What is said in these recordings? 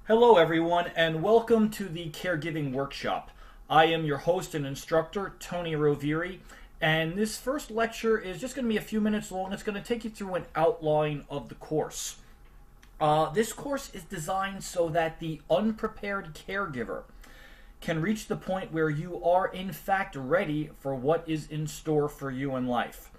Hello, everyone, and welcome to the Caregiving Workshop. I am your host and instructor, Tony Roviri, and this first lecture is just going to be a few minutes long. It's going to take you through an outline of the course. This course is designed so that the unprepared caregiver can reach the point where you are, in fact, ready for what is in store for you in life.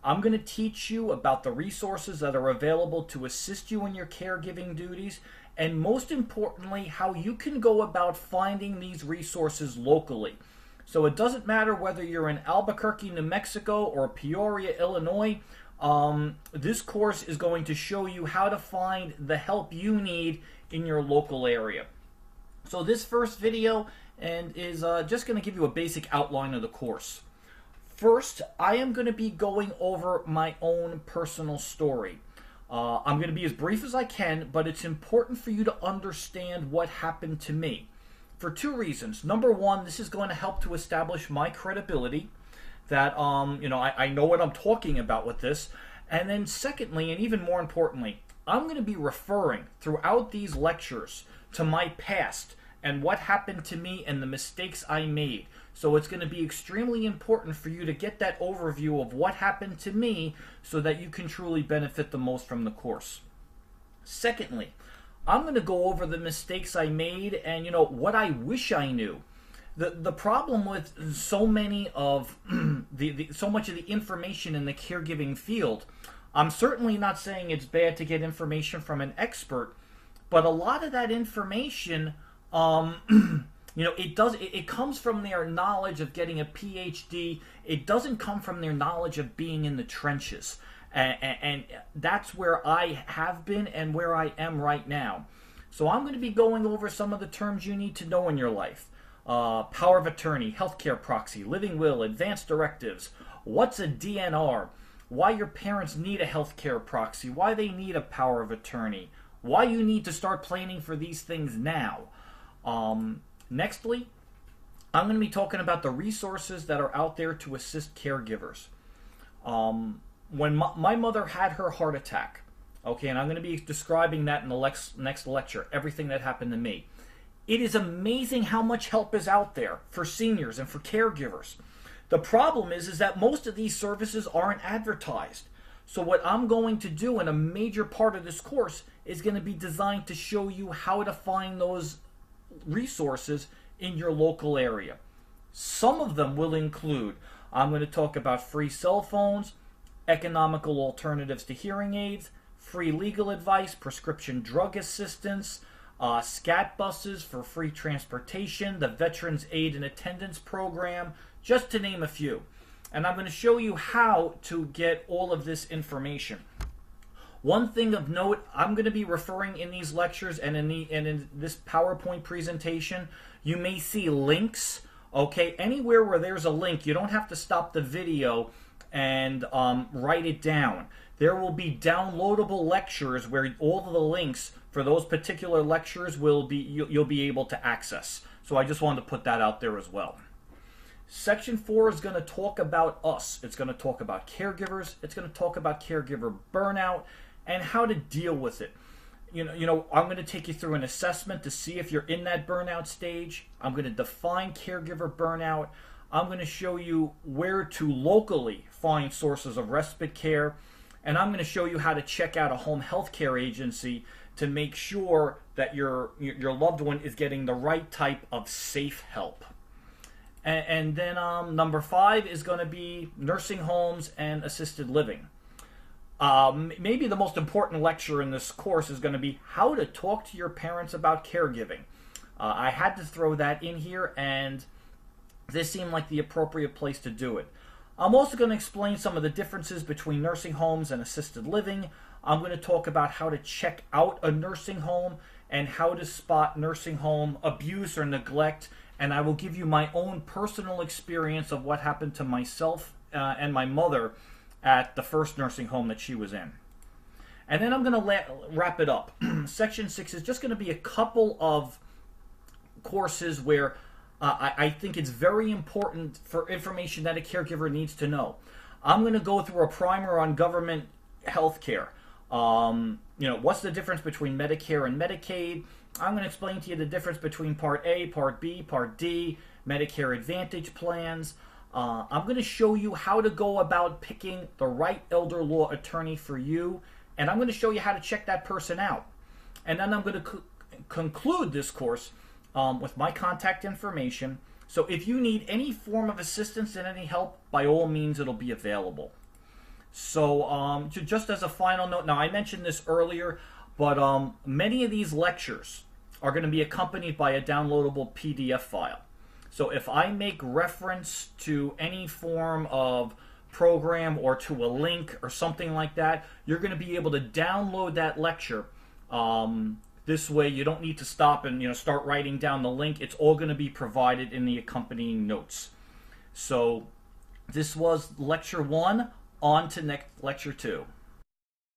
I'm going to teach you about the resources that are available to assist you in your caregiving duties, and most importantly, how you can go about finding these resources locally. So it doesn't matter whether you're in Albuquerque, New Mexico, or Peoria, Illinois. This course is going to show you how to find the help you need in your local area. So this first video is just going to give you a basic outline of the course. First, I am going to be going over my own personal story. I'm going to be as brief as I can, but it's important for you to understand what happened to me for two reasons. Number one, this is going to help to establish my credibility that I know what I'm talking about with this. And then secondly, and even more importantly, I'm going to be referring throughout these lectures to my past and what happened to me and the mistakes I made. So it's going to be extremely important for you to get that overview of what happened to me so that you can truly benefit the most from the course. Secondly, I'm going to go over the mistakes I made and what I wish I knew. The problem with so many of so much of the information in the caregiving field, I'm certainly not saying it's bad to get information from an expert, but a lot of that information it comes from their knowledge of getting a PhD. It doesn't come from their knowledge of being in the trenches. And that's where I have been and where I am right now. So I'm going to be going over some of the terms you need to know in your life. Power of attorney, healthcare proxy, living will, advance directives, what's a DNR, why your parents need a healthcare proxy, why they need a power of attorney, why you need to start planning for these things now. Nextly, I'm going to be talking about the resources that are out there to assist caregivers. When my mother had her heart attack, and I'm going to be describing that in the next lecture, everything that happened to me. It is amazing how much help is out there for seniors and for caregivers. The problem is that most of these services aren't advertised. So what I'm going to do in a major part of this course is going to be designed to show you how to find those resources in your local area. Some of them will include, I'm going to talk about free cell phones, economical alternatives to hearing aids, free legal advice, prescription drug assistance, SCAT buses for free transportation, the Veterans Aid and Attendance Program, just to name a few. And I'm going to show you how to get all of this information. One thing of note, I'm going to be referring in these lectures and in this PowerPoint presentation, you may see links. Anywhere where there's a link, you don't have to stop the video and write it down. There will be downloadable lectures where all of the links for those particular lectures you'll be able to access. So I just wanted to put that out there as well. Section 4 is going to talk about us. It's going to talk about caregivers. It's going to talk about caregiver burnout and how to deal with it. I'm going to take you through an assessment to see if you're in that burnout stage. I'm going to define caregiver burnout. I'm going to show you where to locally find sources of respite care. And I'm going to show you how to check out a home health care agency to make sure that your loved one is getting the right type of safe help. And then number 5 is going to be nursing homes and assisted living. Maybe the most important lecture in this course is going to be how to talk to your parents about caregiving. I had to throw that in here, and this seemed like the appropriate place to do it. I'm also going to explain some of the differences between nursing homes and assisted living. I'm going to talk about how to check out a nursing home and how to spot nursing home abuse or neglect. And I will give you my own personal experience of what happened to myself and my mother at the first nursing home that she was in. And then I'm going to wrap it up. Section 6 is just going to be a couple of courses where I think it's very important for information that a caregiver needs to know. I'm going to go through a primer on government health care. What's the difference between Medicare and Medicaid? I'm going to explain to you the difference between Part A, Part B, Part D, Medicare Advantage plans. I'm going to show you how to go about picking the right elder law attorney for you, and I'm going to show you how to check that person out. And then I'm going to conclude this course with my contact information. So if you need any form of assistance and any help, by all means, it'll be available. So just as a final note, now I mentioned this earlier, but many of these lectures are going to be accompanied by a downloadable PDF file. So if I make reference to any form of program or to a link or something like that, you're going to be able to download that lecture. This way you don't need to stop and start writing down the link. It's all going to be provided in the accompanying notes. So this was lecture 1. On to next lecture 2.